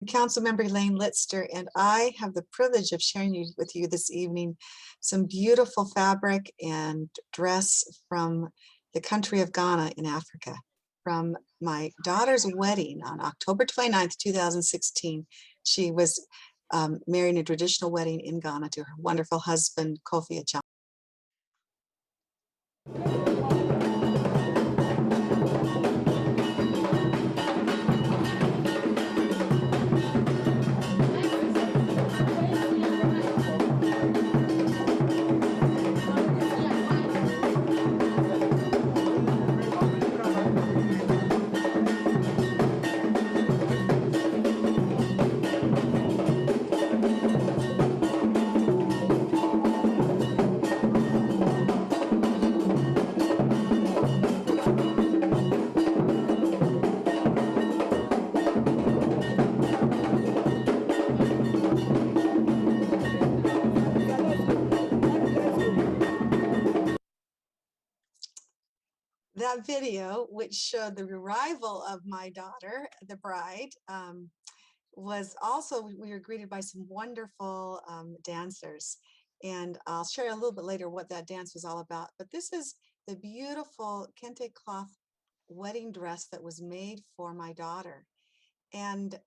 Councilmember Elaine Litster, and I have the privilege of sharing with you this evening some beautiful fabric and dress from the country of Ghana in Africa. From my daughter's wedding on October 29th, 2016. She was marrying a traditional wedding in Ghana to her wonderful husband, Kofi Acham. That video, which showed the arrival of my daughter, the bride, was also, we were greeted by some wonderful dancers. And I'll share a little bit later what that dance was all about. But this is the beautiful kente cloth wedding dress that was made for my daughter. And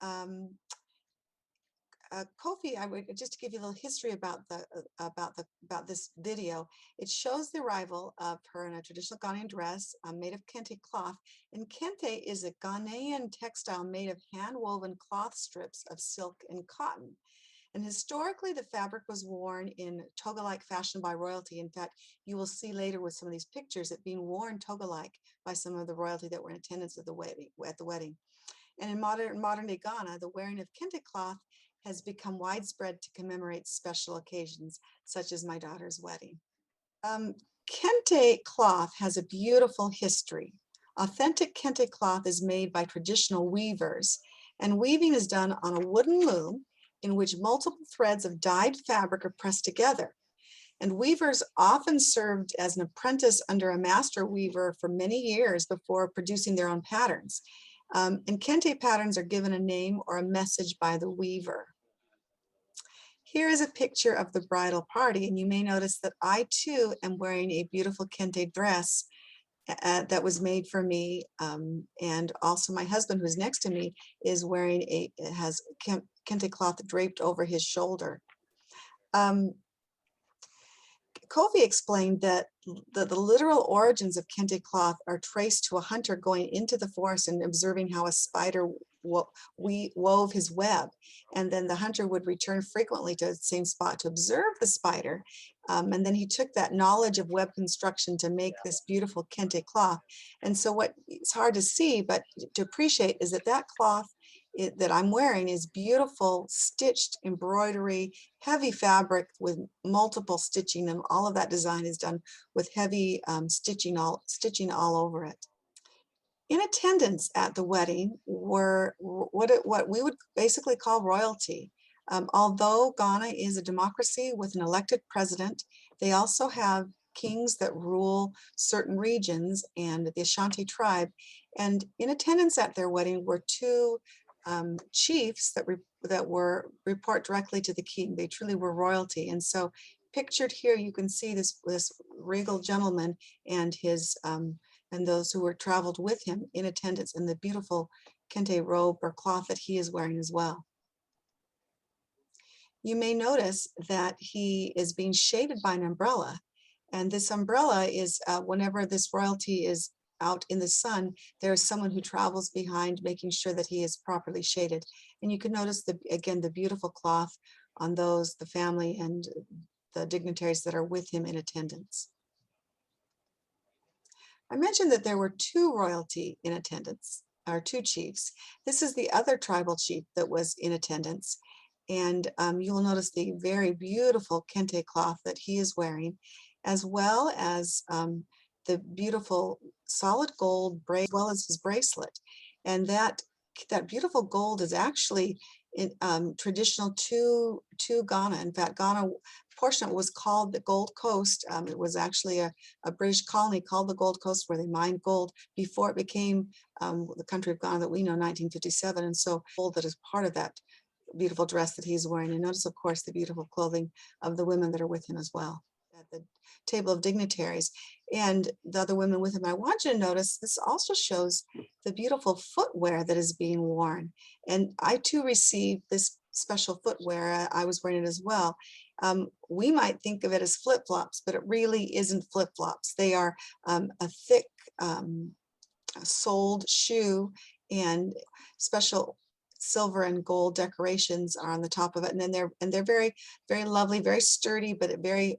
Kofi, I would just to give you a little history about this video. It shows the arrival of her in a traditional Ghanaian dress made of kente cloth. And kente is a Ghanaian textile made of hand-woven cloth strips of silk and cotton. And historically, the fabric was worn in toga-like fashion by royalty. In fact, you will see later with some of these pictures it being worn toga-like by some of the royalty that were in attendance at the wedding. And in modern day Ghana, the wearing of kente cloth has become widespread to commemorate special occasions, such as my daughter's wedding. Kente cloth has a beautiful history. Authentic kente cloth is made by traditional weavers, and weaving is done on a wooden loom in which multiple threads of dyed fabric are pressed together. And weavers often served as an apprentice under a master weaver for many years before producing their own patterns. And kente patterns are given a name or a message by the weaver. Here is a picture of the bridal party, and you may notice that I too am wearing a beautiful kente dress that was made for me, and also my husband, who's next to me, is wearing has kente cloth draped over his shoulder. Kofi explained that the literal origins of kente cloth are traced to a hunter going into the forest and observing how a spider wove his web. And then the hunter would return frequently to the same spot to observe the spider. And then he took that knowledge of web construction to make this beautiful kente cloth. And so what it's hard to see, but to appreciate, is that cloth that I'm wearing is beautiful stitched embroidery, heavy fabric with multiple stitching, and all of that design is done with heavy stitching all over it. In attendance at the wedding were what we would basically call royalty. Although Ghana is a democracy with an elected president, they also have kings that rule certain regions and the Ashanti tribe. And in attendance at their wedding were two chiefs that report directly to the king. They truly were royalty. And so pictured here, you can see this regal gentleman and his and those who were traveled with him in attendance, in the beautiful kente robe or cloth that he is wearing as well. You may notice that he is being shaded by an umbrella, and this umbrella is whenever this royalty is out in the sun, there is someone who travels behind, making sure that he is properly shaded. And you can notice again the beautiful cloth on the family and the dignitaries that are with him in attendance. I mentioned that there were two royalty in attendance, or two chiefs. This is the other tribal chief that was in attendance. And you will notice the very beautiful kente cloth that he is wearing, as well as the beautiful solid gold bracelet, as well as his bracelet. And that beautiful gold is actually traditional to Ghana. In fact, Ghana portion of it was called the Gold Coast. It was actually a British colony called the Gold Coast, where they mined gold before it became the country of Ghana that we know, 1957. And so gold that is part of that beautiful dress that he's wearing. And notice, of course, the beautiful clothing of the women that are with him as well at the table of dignitaries and the other women with him. I want you to notice this also shows the beautiful footwear that is being worn. And I too received this special footwear. I was wearing it as well. We might think of it as flip-flops, but it really isn't flip-flops. They are a thick soled shoe, and special silver and gold decorations are on the top of it. And then they're very, very lovely, very sturdy, but very,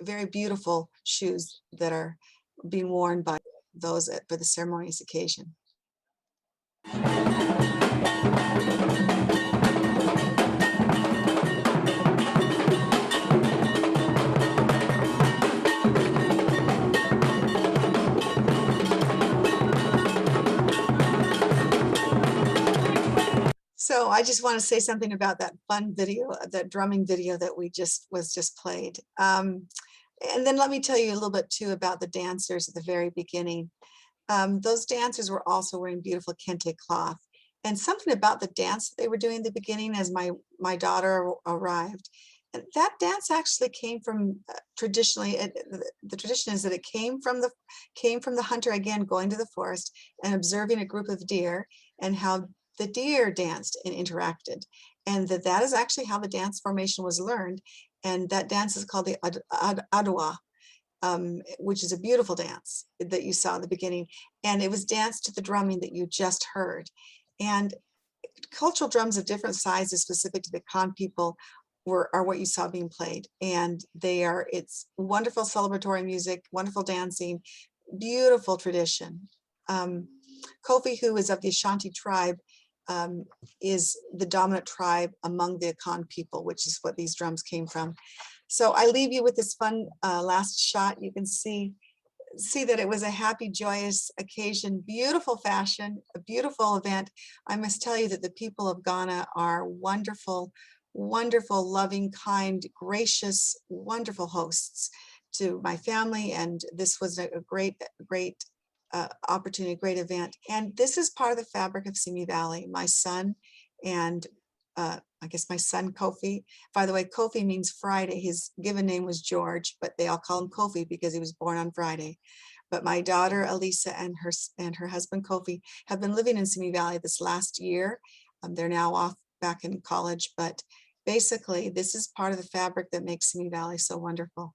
very beautiful shoes that are being worn by those for the ceremonious occasion. So I just want to say something about that fun video, that drumming video that was just played. And then let me tell you a little bit too about the dancers at the very beginning. Those dancers were also wearing beautiful kente cloth. And something about the dance that they were doing in the beginning as my daughter arrived. And that dance actually came from traditionally, the tradition is that it came from the hunter, again, going to the forest and observing a group of deer and how the deer danced and interacted. And that is actually how the dance formation was learned. And that dance is called the Adwa, which is a beautiful dance that you saw in the beginning. And it was danced to the drumming that you just heard. And cultural drums of different sizes specific to the Khan people are what you saw being played. And it's wonderful celebratory music, wonderful dancing, beautiful tradition. Kofi, who is of the Ashanti tribe, is the dominant tribe among the Akan people, which is what these drums came from. So I leave you with this fun last shot. You can see that it was a happy, joyous occasion, beautiful fashion, a beautiful event. I must tell you that the people of Ghana are wonderful, wonderful, loving, kind, gracious, wonderful hosts to my family. And this was a great opportunity, great event. And this is part of the fabric of Simi Valley. My son and I guess my son Kofi, by the way, Kofi means Friday. His given name was George, but they all call him Kofi because he was born on Friday. But my daughter Elisa and her husband Kofi have been living in Simi Valley this last year. They're now off back in college, but basically this is part of the fabric that makes Simi Valley so wonderful.